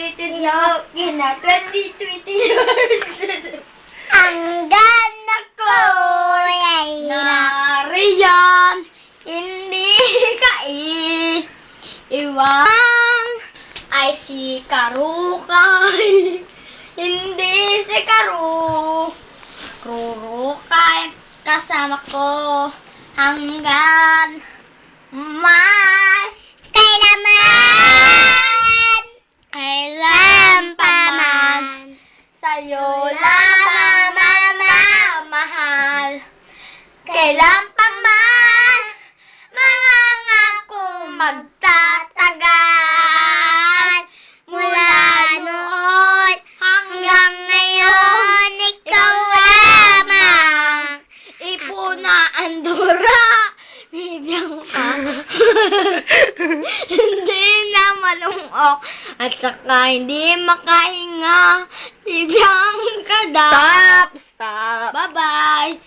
Twited love in a 2020 Hanggang ako ay nariyan, hindi ka iwan. Ay si Karukay, hindi si Karukay, kasama ko hanggang kailan pa man, sa'yo lang mamamahal. Kailan pa man, mga ngakong magtatagal. Mula noon hanggang ngayon, ikaw lamang. Ipuna Andorra, bibiyang ka. Hindi na malungok at saka hindi makahinga. Bibiyang ka daw. Stop! Bye-bye.